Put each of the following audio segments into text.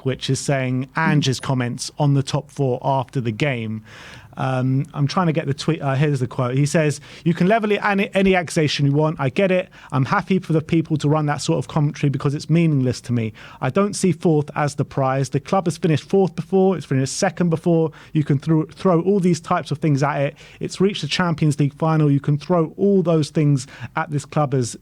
which is saying Ange's comments on the top four after the game. I'm trying to get the tweet. Here's the quote. He says, "You can level any accusation you want. I get it. I'm happy for the people to run that sort of commentary because it's meaningless to me. I don't see fourth as the prize. The club has finished fourth before. It's finished second before. You can throw all these types of things at it. It's reached the Champions League final. You can throw all those things at this club as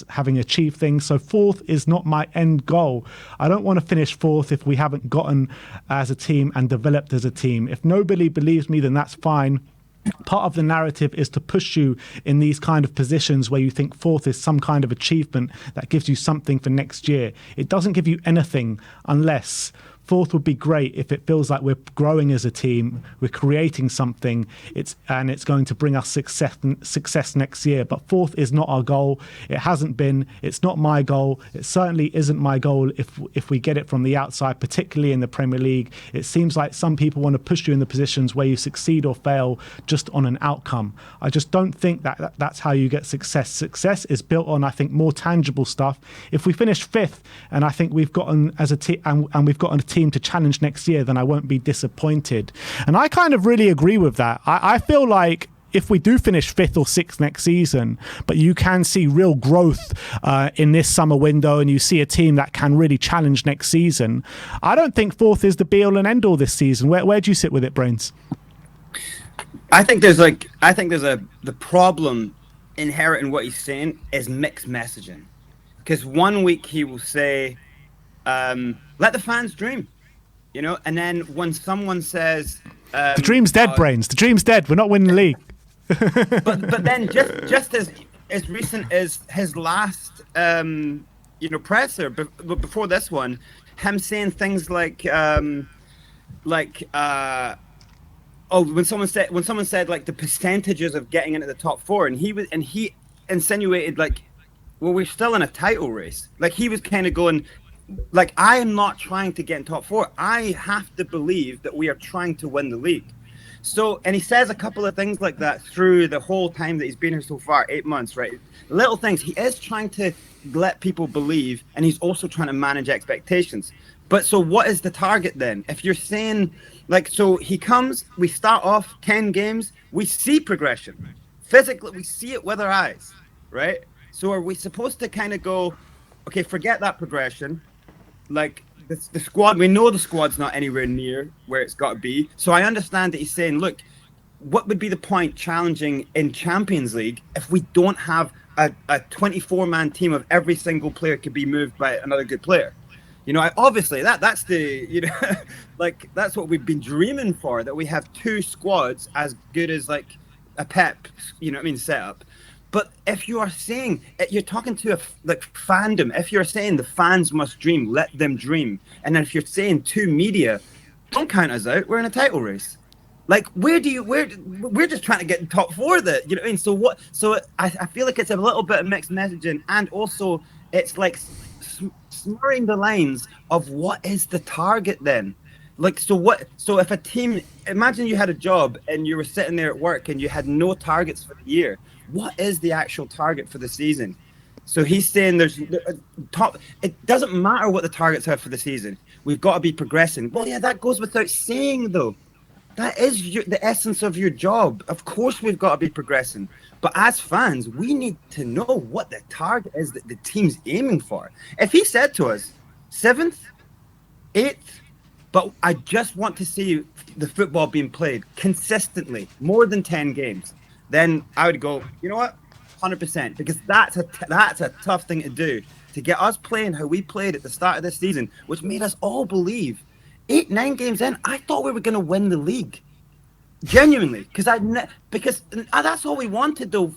having achieved things. So fourth is not my end goal. I don't want to finish fourth if we haven't gotten as a team and developed as a team. If nobody believes me, then that's fine. Part of the narrative is to push you in these kind of positions where you think fourth is some kind of achievement that gives you something for next year. It doesn't give you anything unless fourth would be great if it feels like we're growing as a team, we're creating something, it's going to bring us success next year. But fourth is not our goal. It hasn't been. It's not my goal. It certainly isn't my goal if we get it from the outside, particularly in the Premier League. It seems like some people want to push you in the positions where you succeed or fail just on an outcome. I just don't think that's how you get success. Success is built on, I think, more tangible stuff. If we finish fifth and I think we've gotten as a team and we've gotten a team to challenge next year, then I won't be disappointed. And I kind of really agree with that. I feel like if we do finish fifth or sixth next season, but you can see real growth in this summer window and you see a team that can really challenge next season, I don't think fourth is the be all and end all this season. Where do you sit with it, Brains? I think the problem inherent in what he's saying is mixed messaging. Because one week he will say, let the fans dream, and then when someone says the dream's dead, Brains, the dream's dead, we're not winning the league. but then just as recent as his last presser before this one, him saying things like when someone said like the percentages of getting into the top four, and he insinuated like, well, we're still in a title race. Like he was kind of going, like, I am not trying to get in top four. I have to believe that we are trying to win the league. So, and he says a couple of things like that through the whole time that he's been here so far, 8 months, right? Little things. He is trying to let people believe, and he's also trying to manage expectations. But so what is the target then? If you're saying, like, so he comes, we start off 10 games, we see progression. Physically, we see it with our eyes, right? So are we supposed to kind of go, okay, forget that progression? Like the squad, we know the squad's not anywhere near where it's got to be. So I understand that he's saying, look, what would be the point challenging in Champions League if we don't have a 24-man team of every single player could be moved by another good player? Obviously that's the, like that's what we've been dreaming for, that we have two squads as good as like a Pep, setup. But if you are saying, you're talking to fandom, if you're saying the fans must dream, let them dream. And then if you're saying to media, don't count us out, we're in a title race. Like, we're just trying to get in top four that, So I feel like it's a little bit of mixed messaging. And also it's like smurring the lines of what is the target then? Like, so if a team, imagine you had a job and you were sitting there at work and you had no targets for the year. What is the actual target for the season? So he's saying it doesn't matter what the targets are for the season. We've got to be progressing. Well, yeah, that goes without saying, though. That is the essence of your job. Of course, we've got to be progressing. But as fans, we need to know what the target is that the team's aiming for. If he said to us, 7th, 8th, but I just want to see the football being played consistently, more than 10 games, then I would go, you know what, 100%, because that's a tough thing to do, to get us playing how we played at the start of this season, which made us all believe 8-9 games in, I thought we were going to win the league, genuinely, because that's all we wanted though.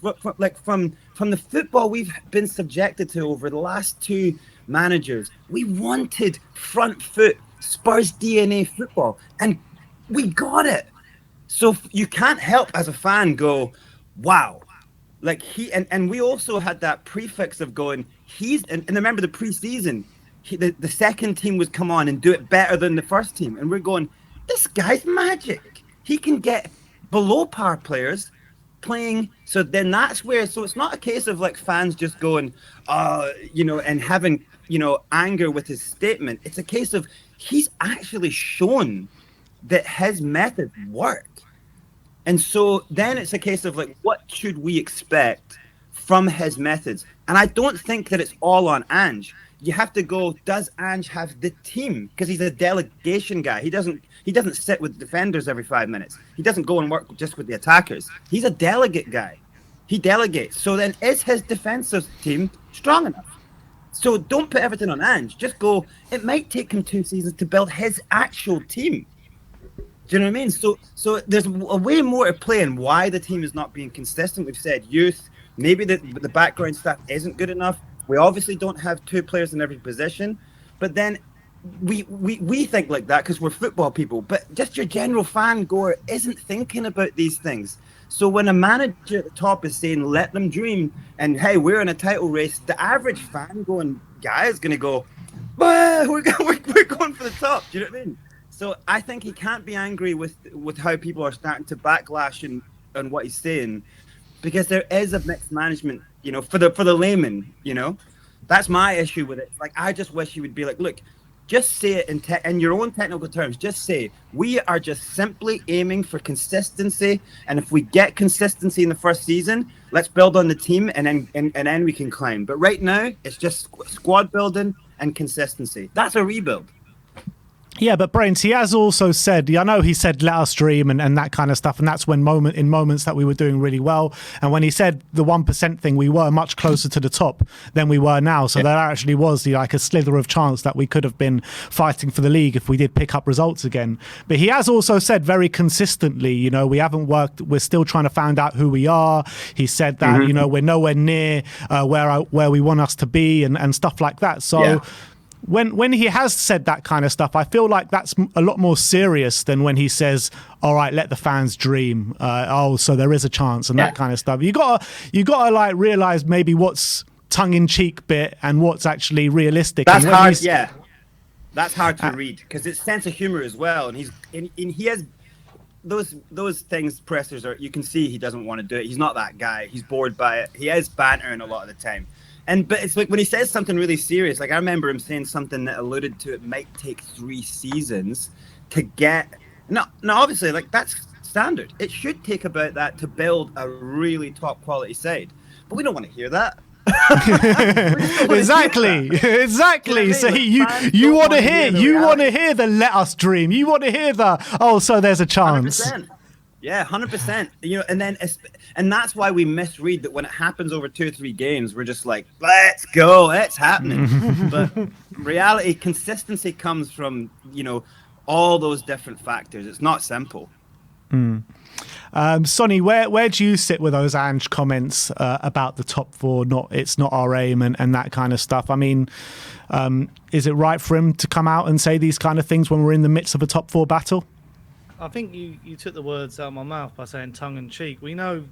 From the football we've been subjected to over the last 2 managers, we wanted front foot Spurs DNA football, and we got it. So you can't help as a fan go, wow. Like and we also had that prefix of going, and remember the preseason, the second team would come on and do it better than the first team. And we're going, this guy's magic. He can get below par players playing. So then that's where, so it's not a case of like fans just going, and having, anger with his statement. It's a case of he's actually shown that his methods work. And so then it's a case of like, what should we expect from his methods? And I don't think that it's all on Ange. You have to go, does Ange have the team? Because he's a delegation guy. He doesn't sit with defenders every 5 minutes. He doesn't go and work just with the attackers. He's a delegate guy. He delegates. So then is his defensive team strong enough? So don't put everything on Ange. Just go, it might take him 2 seasons to build his actual team. Do you know what I mean? So there's a way more to play in why the team is not being consistent. We've said youth, maybe the background stuff isn't good enough. We obviously don't have 2 players in every position, but then we think like that because we're football people. But just your general fan goer isn't thinking about these things. So when a manager at the top is saying, let them dream, and hey, we're in a title race, the average fan guy is going to go, well, we're going for the top. Do you know what I mean? So I think he can't be angry with how people are starting to backlash on what he's saying, because there is a mixed management, for the layman, That's my issue with it. Like, I just wish he would be like, look, just say it in your own technical terms. Just say, we are just simply aiming for consistency, and if we get consistency in the first season, let's build on the team, and then we can climb. But right now, it's just squad building and consistency. That's a rebuild. Yeah, but Brains, he has also said, I know he said, let us dream and that kind of stuff. And that's when in moments that we were doing really well. And when he said the 1% thing, we were much closer to the top than we were now. So there actually was like a slither of chance that we could have been fighting for the league if we did pick up results again. But he has also said very consistently, we haven't worked. We're still trying to find out who we are. He said that, we're nowhere near where we want us to be and stuff like that. So... Yeah. When he has said that kind of stuff, I feel like that's a lot more serious than when he says, all right, let the fans dream. So there is a chance and that kind of stuff. You gotta like realize maybe what's tongue-in-cheek bit and what's actually realistic. That's hard, yeah. That's hard to read because it's sense of humor as well. And he has those things, pressers are, you can see he doesn't want to do it. He's not that guy. He's bored by it. He is bantering a lot of the time. But it's like when he says something really serious, like I remember him saying something that alluded to it might take 3 seasons to get. No, obviously, like that's standard. It should take about that to build a really top quality side. But we don't want to hear that. Exactly. So you want to hear the let us dream. You want to hear the so there's a chance. 100%. Yeah, 100%. And that's why we misread that when it happens over 2 or 3 games, we're just like, let's go, it's happening. But reality, consistency comes from, all those different factors. It's not simple. Sonny, where do you sit with those Ange comments about the top 4? It's not our aim and that kind of stuff. I mean, is it right for him to come out and say these kind of things when we're in the midst of a top 4 battle? I think you took the words out of my mouth by saying tongue-in-cheek. We know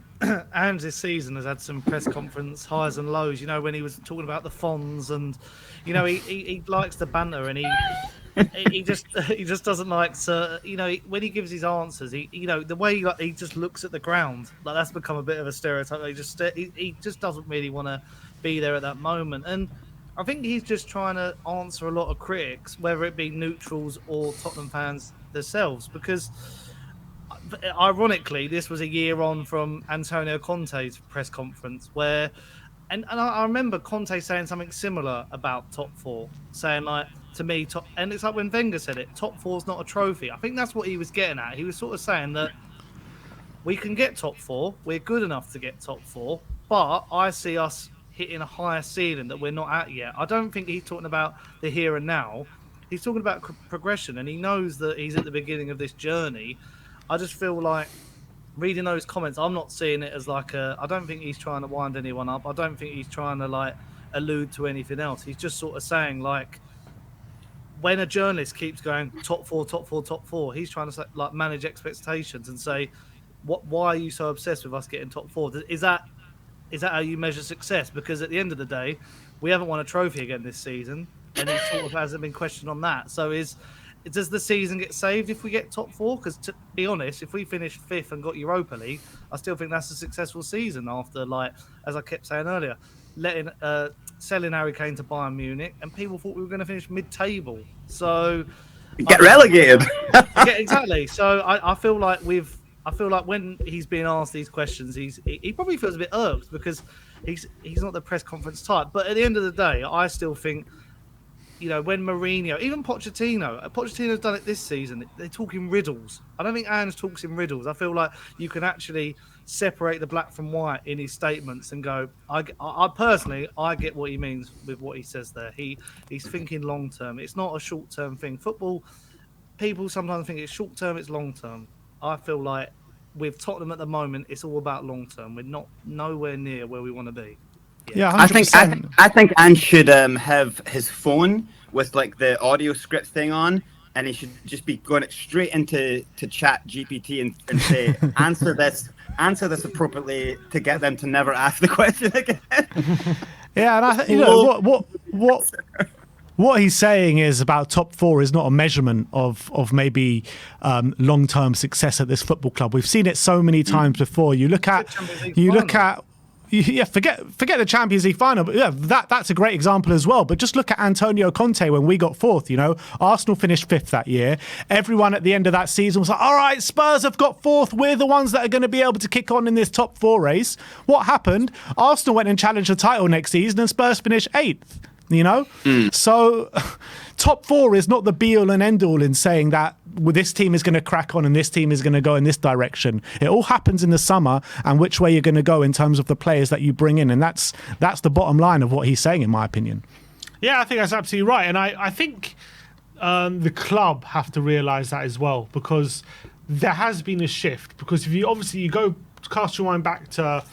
Ange this season has had some press conference highs and lows. When he was talking about the Fonz and, he likes the banter and he just doesn't like to, when he gives his answers, the way he just looks at the ground, like that's become a bit of a stereotype. He just doesn't really want to be there at that moment. And I think he's just trying to answer a lot of critics, whether it be neutrals or Tottenham fans themselves, because ironically this was a year on from Antonio Conte's press conference where and I remember Conte saying something similar about top 4, saying like, to me, and it's like when Wenger said it, top 4's not a trophy. I think that's what he was getting at. He was sort of saying that we can get top 4, we're good enough to get top 4, but I see us hitting a higher ceiling that we're not at yet. I don't think he's talking about the here and now. He's talking about progression, and he knows that he's at the beginning of this journey. I just feel like reading those comments, I'm not seeing it as like I don't think he's trying to wind anyone up. I don't think he's trying to like allude to anything else. He's just sort of saying like, when a journalist keeps going top 4, top 4, top 4, he's trying to like manage expectations and say, why are you so obsessed with us getting top 4? Is that how you measure success? Because at the end of the day, we haven't won a trophy again this season, and he sort of hasn't been questioned on that. So does the season get saved if we get top 4? Because to be honest, if we finish 5th and got Europa League, I still think that's a successful season after, like, as I kept saying earlier, selling Harry Kane to Bayern Munich, and people thought we were going to finish mid-table. So Get relegated. yeah, exactly. So I feel like when he's being asked these questions, he probably feels a bit irked because he's not the press conference type. But at the end of the day, I still think, when Mourinho, even Pochettino's done it this season. They talk in riddles. I don't think Ange talks in riddles. I feel like you can actually separate the black from white in his statements and go, I personally get what he means with what he says there. He's thinking long term. It's not a short term thing. Football, people sometimes think it's short term, it's long term. I feel like with Tottenham at the moment, it's all about long term. We're nowhere near where we want to be. Yeah, 100%. I think Ange should have his phone with like the audio script thing on, and he should just be going straight into Chat GPT and say, answer this appropriately to get them to never ask the question again. Yeah, and I think what he's saying is about top four is not a measurement of maybe long-term success at this football club. We've seen it so many times before. You look at forget the Champions League final, but yeah, that's a great example as well. But just look at Antonio Conte when we got fourth. Arsenal finished fifth that year. Everyone at the end of that season was like, all right, Spurs have got fourth. We're the ones that are going to be able to kick on in this top four race. What happened? Arsenal went and challenged the title next season, and Spurs finished eighth. So top four is not the be all and end all in saying that this team is going to crack on and this team is going to go in this direction. It all happens in the summer and which way you're going to go in terms of the players that you bring in. And that's the bottom line of what he's saying, in my opinion. Yeah, I think that's absolutely right. And I think the club have to realise that as well, because there has been a shift. Because if you go cast your mind back to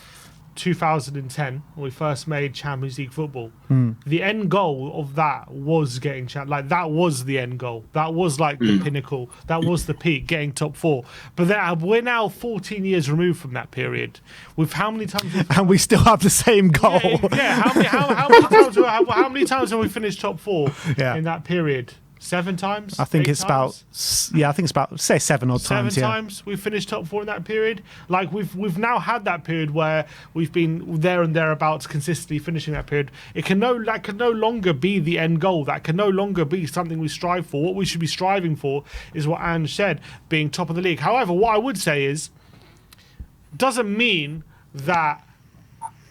2010 when we first made Champions League football, the end goal of that was getting that was the end goal. That was like the pinnacle. That was the peak, getting top four. But we're now 14 years removed from that period. With how many times and we still have the same goal. How many times have we finished top four in that period? 7 times? I think it's about say 7 odd times. 7 times we've finished top four in that period. Like we've now had that period where we've been there and thereabouts consistently finishing that period. That can no longer be the end goal. That can no longer be something we strive for. What we should be striving for is what Ange said, being top of the league. However, what I would say is, doesn't mean that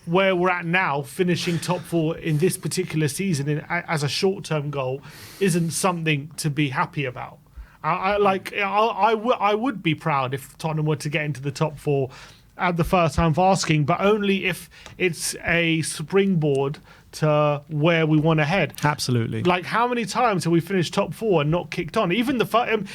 where we're at now, finishing top four in this particular season as a short-term goal, isn't something to be happy about. I would be proud if Tottenham were to get into the top four at the first time of asking, but only if it's a springboard to where we want to head. Absolutely. Like, how many times have we finished top four and not kicked on? Even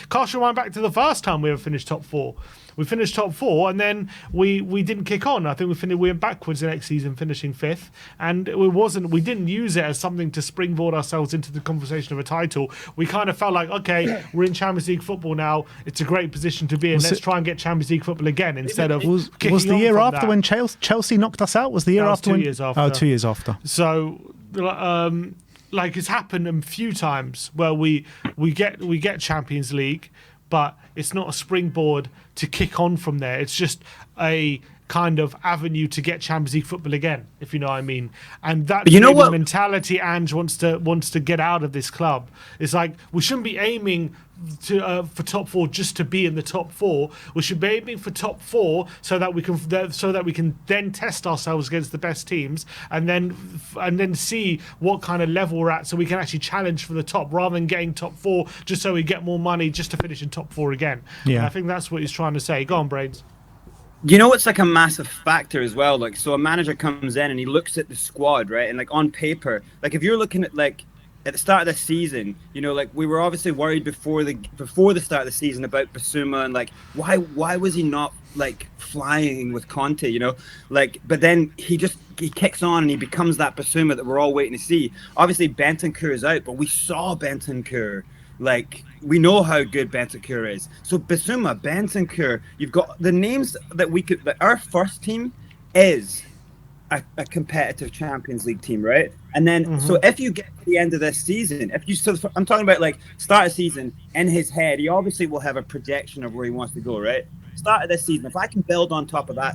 cast your mind back to the first time we ever finished top four. We finished top four and then we didn't kick on. I think we went backwards the next season, finishing fifth, and we didn't use it as something to springboard ourselves into the conversation of a title. We kind of felt like, okay, we're in Champions League football now. It's a great position to be in. Let's try and get Champions League football again instead of kicking was the on year from after that. when Chelsea knocked us out? Was the year after? 2 years after. Oh, 2 years after. So, like, it's happened a few times where we get Champions League, but it's not a springboard to kick on from there. It's just a kind of avenue to get Champions League football again, if you know what I mean. And that's the mentality Ange wants to get out of this club. It's like, we shouldn't be aiming for top four just to be in the top four. We should be aiming for top four so that we can then test ourselves against the best teams and then see what kind of level we're at, so we can actually challenge for the top rather than getting top four just so we get more money just to finish in top four again. Yeah, and I think that's what he's trying to say. Go on, Brains. You know, it's like a massive factor as well. Like, so a manager comes in and he looks at the squad, right? And like on paper, like if you're looking at like at the start of the season, like we were obviously worried before the start of the season about Basuma and like why was he not like flying with Conte, like, but then he kicks on and he becomes that Basuma that we're all waiting to see. Obviously Bentancur is out, but we saw Bentancur. Like, we know how good Bentancur is. So Basuma, Bentancur, you've got the names that our first team is a competitive Champions League team, right? And then, so if you get to the end of this season, I'm talking about like start of season, in his head, he obviously will have a projection of where he wants to go, right? Start of this season, if I can build on top of that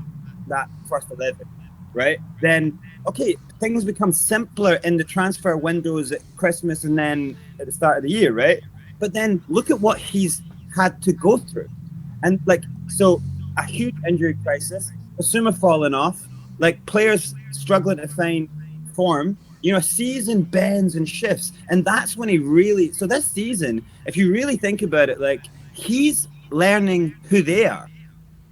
first 11, right? Then, okay, things become simpler in the transfer windows at Christmas and then at the start of the year, right? But then look at what he's had to go through. And like, so a huge injury crisis, Basuma falling off, like players struggling to find form, you know, a season bends and shifts. And that's when he really, so this season, if you really think about it, like he's learning who they are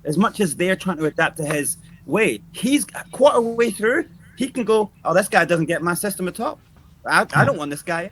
as much as they're trying to adapt to his way. He's a quarter way through, he can go, oh, this guy doesn't get my system at all. I don't want this guy.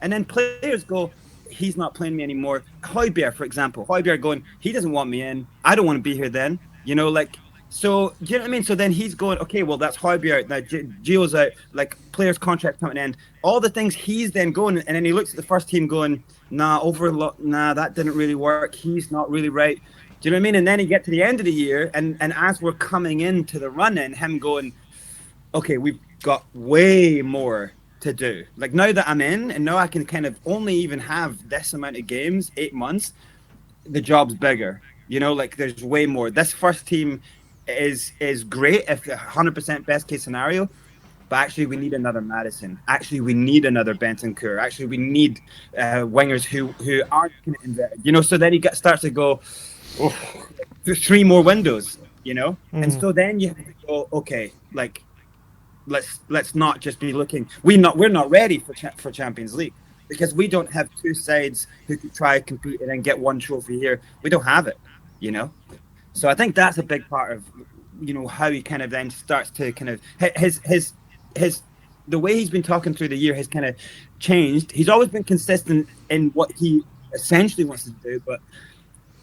And then players go, he's not playing me anymore. Højbjerg, for example. Højbjerg going, he doesn't want me in. I don't want to be here then. You know, like, so, do you know what I mean? So then he's going, okay, well, that's Højbjerg. Now, Gio's out. Like, players' contract coming in. All the things he's then going, and then he looks at the first team going, nah, that didn't really work. He's not really right. Do you know what I mean? And then you get to the end of the year, and as we're coming into the run-in, him going, okay, we've got way more to do. Like now that I'm in and now I can kind of only even have this amount of games, 8 months, the job's bigger. You know, like there's way more. This first team is great if 100% best case scenario, but actually we need another Madison. Actually we need another Bentancur. Actually we need wingers who aren't going to invest. You know, so then he starts to go, oh, there's 3 more windows, you know? And so then you have to go, okay, like let's not just be looking. We're not ready for Champions League because we don't have 2 sides who could try to compete and then get 1 trophy here. We don't have it, you know. So I think that's a big part of, you know, how he kind of then starts to kind of his the way he's been talking through the year has kind of changed. He's always been consistent in what he essentially wants to do, but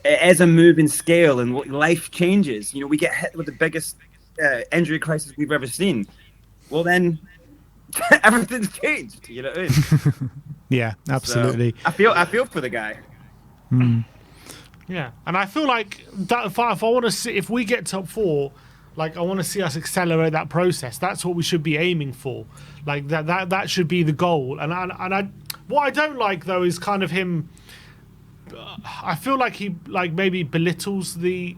as a moving scale and what life changes, you know, we get hit with the biggest injury crisis we've ever seen. Well, then everything's changed. You know what I mean? Yeah, absolutely. So, I feel for the guy. Yeah, and I feel like that if I want to see, if we get top 4, like I want to see us accelerate that process. That's what we should be aiming for. Like that should be the goal. And I what I don't like though is kind of him. I feel like he like maybe belittles the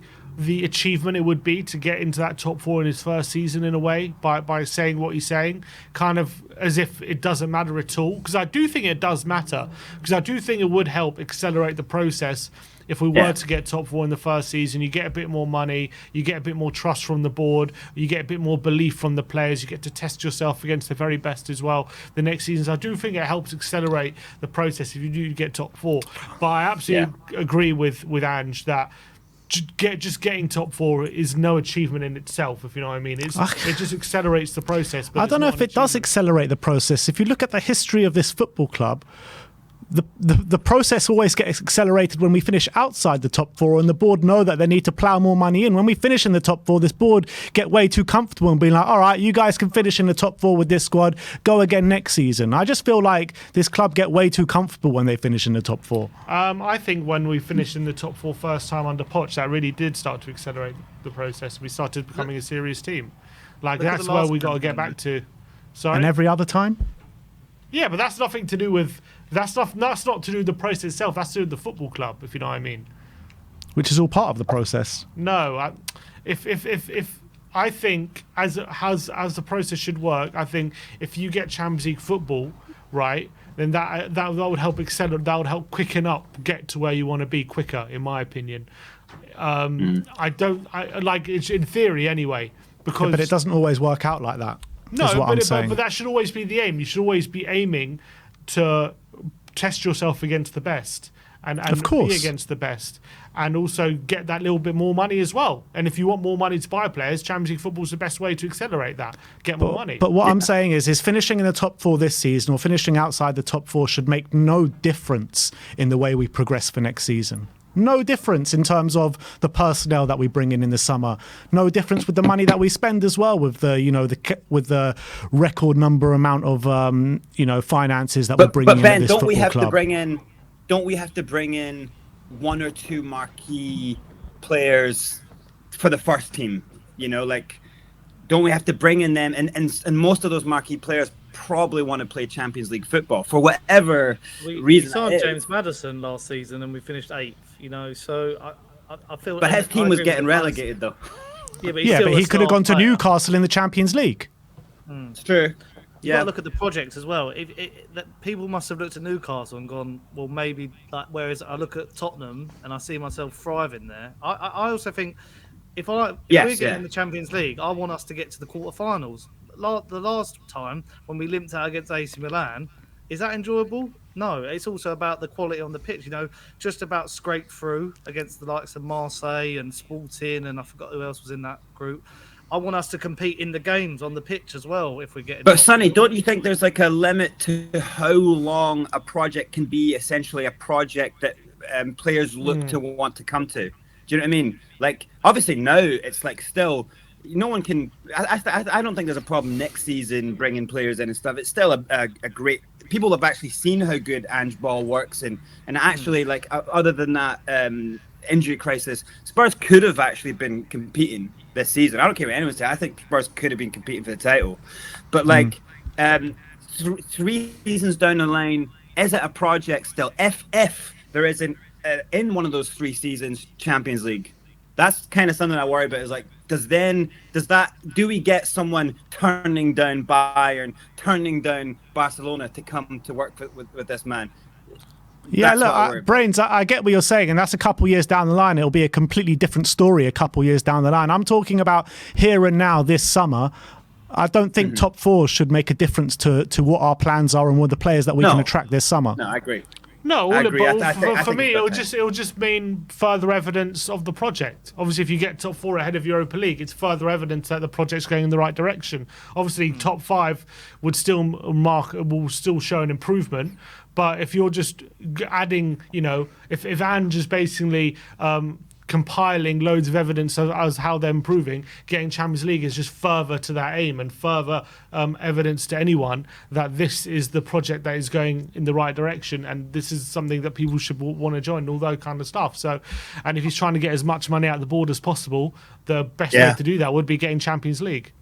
achievement it would be to get into that top 4 in his first season in a way by saying what he's saying, kind of as if it doesn't matter at all. Because I do think it does matter. Because I do think it would help accelerate the process if we were to get top 4 in the first season. You get a bit more money, you get a bit more trust from the board, you get a bit more belief from the players, you get to test yourself against the very best as well the next seasons. I do think it helps accelerate the process if you do get top 4. But I absolutely agree with Ange that just getting top 4 is no achievement in itself, if you know what I mean. It just accelerates the process. But I don't know if it does accelerate the process. If you look at the history of this football club, the process always gets accelerated when we finish outside the top 4, and the board know that they need to plough more money in. When we finish in the top 4, this board get way too comfortable and being like, all right, you guys can finish in the top 4 with this squad, go again next season. I just feel like this club get way too comfortable when they finish in the top 4. I think when we finished in the top 4 first time under Poch, that really did start to accelerate the process. We started becoming a serious team. Like that's where we got to get back to. Sorry? And every other time? Yeah, but that's nothing to do with... That's not to do with the process itself. That's to do with the football club, if you know what I mean. Which is all part of the process. No, if I think as the process should work, I think if you get Champions League football, right, then that would help accelerate. That would help quicken up, get to where you want to be quicker, in my opinion. I like it's in theory anyway, because but it doesn't always work out like that. No, but that should always be the aim. You should always be aiming to test yourself against the best and of course, be against the best, and also get that little bit more money as well. And if you want more money to buy players, Champions League football is the best way to accelerate that. Get more money. But what I'm saying is finishing in the top 4 this season or finishing outside the top 4 should make no difference in the way we progress for next season. No difference in terms of the personnel that we bring in the summer. No difference with the money that we spend as well, with the record number amount of finances that we're bringing in. But Ben, don't we have to bring in 1 or 2 marquee players for the first team? You know, like, don't we have to bring in them? And most of those marquee players probably want to play Champions League football for whatever reason. We signed James Maddison last season and we finished 8th. You know, so I feel. But his team was getting relegated, though. Yeah, but he could have gone to Newcastle in the Champions League. It's true. You got to look at the project as well. That people must have looked at Newcastle and gone, well, maybe like. Whereas I look at Tottenham and I see myself thriving there. I also think if we're getting in the Champions League, I want us to get to the quarterfinals. The last time when we limped out against AC Milan, is that enjoyable? No. It's also about the quality on the pitch. You know, just about scrape through against the likes of Marseille and Sporting, and I forgot who else was in that group. I want us to compete in the games on the pitch as well if we get. But Sonny, don't you think there's like a limit to how long a project can be? Essentially, a project that players look to want to come to. Do you know what I mean? Like, obviously now it's like still, no one can. I don't think there's a problem next season bringing players in and stuff. It's still a great. People have actually seen how good Ange ball works, and actually like other than that. Injury crisis, Spurs could have actually been competing this season. I don't care what anyone says. I think Spurs could have been competing for the title, but like 3 seasons down the line, is it a project still? If there isn't in one of those 3 seasons Champions League, that's kind of something I worry about. Is like, do we get someone turning down Bayern, turning down Barcelona to come to work with this man? Yeah, look, Brains, I get what you're saying, and that's a couple years down the line. It'll be a completely different story a couple years down the line. I'm talking about here and now this summer. I don't think top 4 should make a difference to what our plans are and what the players that we can attract this summer. No, I agree. No, for me, it'll just mean further evidence of the project. Obviously, if you get top 4 ahead of Europa League, it's further evidence that the project's going in the right direction. Obviously, top 5 will still show an improvement. But if you're just adding, you know, if Ange is basically compiling loads of evidence as how they're improving, getting Champions League is just further to that aim and further evidence to anyone that this is the project that is going in the right direction and this is something that people should want to join, all that kind of stuff. So, and if he's trying to get as much money out of the board as possible, the best way to do that would be getting Champions League.